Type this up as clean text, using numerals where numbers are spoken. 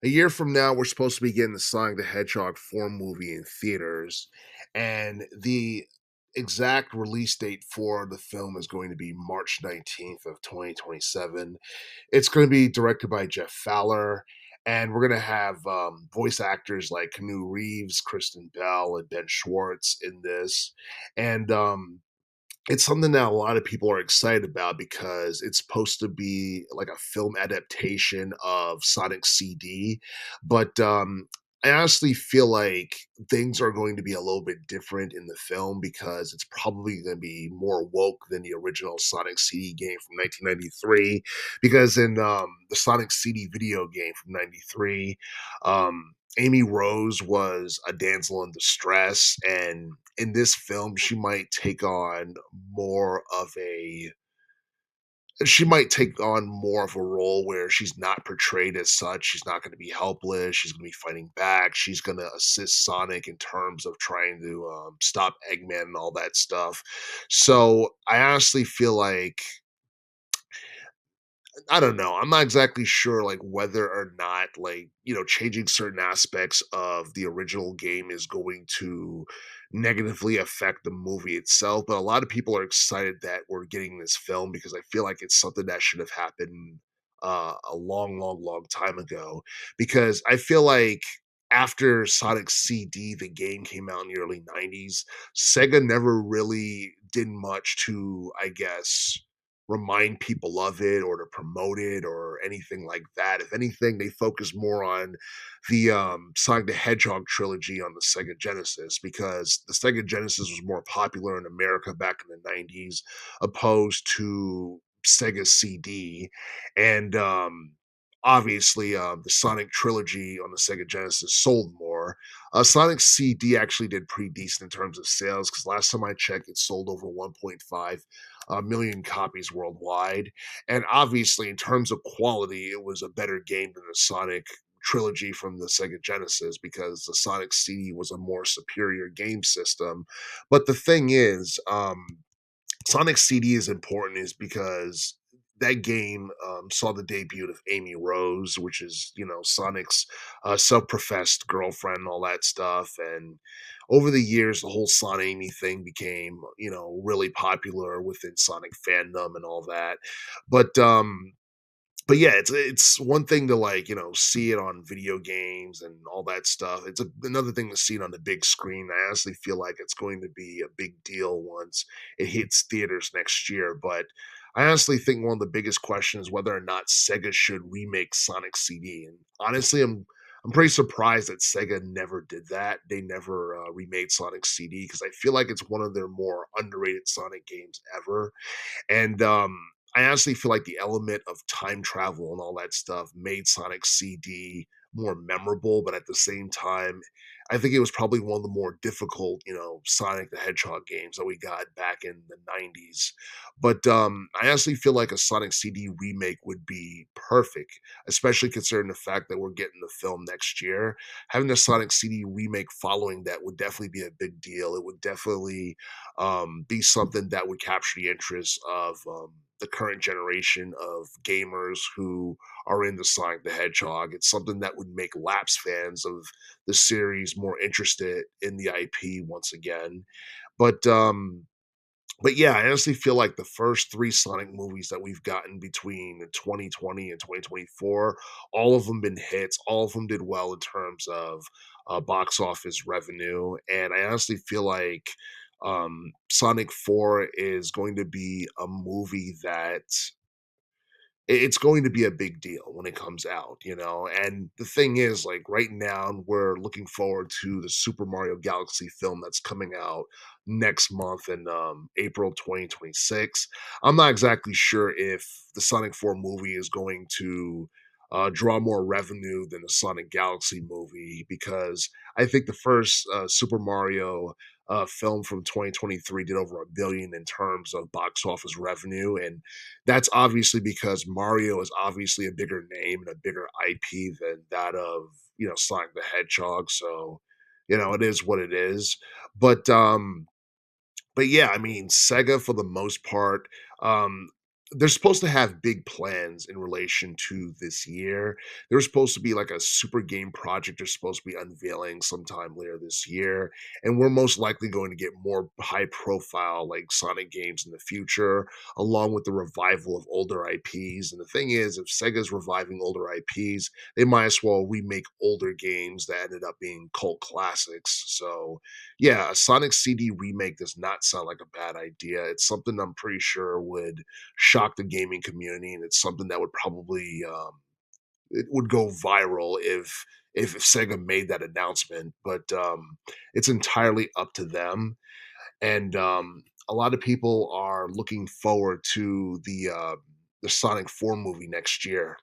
A year from now, we're supposed to be getting the Sonic the Hedgehog 4 movie in theaters, and the exact release date for the film is going to be March 19th of 2027. It's going to be directed by Jeff Fowler, and we're going to have voice actors like Canu Reeves, Kristen Bell, and Ben Schwartz in this. And it's something that a lot of people are excited about because it's supposed to be like a film adaptation of Sonic CD, but, I honestly feel like things are going to be a little bit different in the film because it's probably gonna be more woke than the original Sonic CD game from 1993, because in, the Sonic CD video game from '93, Amy Rose was a damsel in distress, and in this film, more of a she might take on more of a role where she's not portrayed as such. She's not gonna be helpless, she's gonna be fighting back, she's gonna assist Sonic in terms of trying to, stop Eggman and all that stuff. So, I honestly feel like I don't know. I'm not exactly sure like whether or not changing certain aspects of the original game is going to negatively affect the movie itself, but a lot of people are excited that we're getting this film because I feel like it's something that should have happened a long time ago, because I feel like after Sonic CD, the game came out in the early 90s, Sega never really did much to, I guess, remind people of it or to promote it or anything like that. If anything, they focus more on the Sonic the Hedgehog trilogy on the Sega Genesis, because the Sega Genesis was more popular in America back in the 90s opposed to Sega CD. And obviously, the Sonic trilogy on the Sega Genesis sold more. Sonic CD actually did pretty decent in terms of sales because last time I checked, it sold over 1.5 million copies worldwide. And obviously, in terms of quality, it was a better game than the Sonic trilogy from the Sega Genesis because the Sonic CD was a more superior game system. But the thing is, Sonic CD is important is because that game saw the debut of Amy Rose, which is Sonic's self-professed girlfriend, and all that stuff. And over the years, the whole Son Amy thing became really popular within Sonic fandom and all that. But but yeah, it's one thing to see it on video games and all that stuff. Another thing to see it on the big screen. I honestly feel like it's going to be a big deal once it hits theaters next year. But I honestly think one of the biggest questions is whether or not Sega should remake Sonic CD. And honestly, I'm pretty surprised that Sega never did that. They never remade Sonic CD because I feel like it's one of their more underrated Sonic games ever. And I honestly feel like the element of time travel and all that stuff made Sonic CD more memorable, but at the same time, I think it was probably one of the more difficult, Sonic the Hedgehog games that we got back in the 90s. But I honestly feel like a Sonic CD remake would be perfect, especially considering the fact that we're getting the film next year. Having a Sonic CD remake following that would definitely be a big deal. It would definitely be something that would capture the interest of the current generation of gamers who are into Sonic the Hedgehog. It's something that would make lapsed fans of the series more interested in the IP once again. But but yeah, I honestly feel like the first 3 Sonic movies that we've gotten between 2020 and 2024, all of them been hits, all of them did well in terms of, box office revenue, and I honestly feel like, Sonic 4 is going to be a movie that it's going to be a big deal when it comes out, and the thing is, like, right now, we're looking forward to the Super Mario Galaxy film that's coming out next month in, April 2026. I'm not exactly sure if the Sonic 4 movie is going to, draw more revenue than the Sonic Galaxy movie because I think the first, Super Mario, film from 2023 did over 1 billion in terms of box office revenue, and that's obviously because Mario is obviously a bigger name and a bigger IP than that of, Sonic the Hedgehog. So, it is what it is. But but yeah, I mean, Sega for the most part, um they're supposed to have big plans in relation to this year. There's supposed to be like a super game project they're supposed to be unveiling sometime later this year. And we're most likely going to get more high profile like Sonic games in the future, along with the revival of older IPs. And the thing is, if Sega's reviving older IPs, they might as well remake older games that ended up being cult classics. So yeah, a Sonic CD remake does not sound like a bad idea. It's something I'm pretty sure would shock the gaming community, and it's something that would probably it would go viral if Sega made that announcement. But it's entirely up to them, and a lot of people are looking forward to the Sonic 4 movie next year.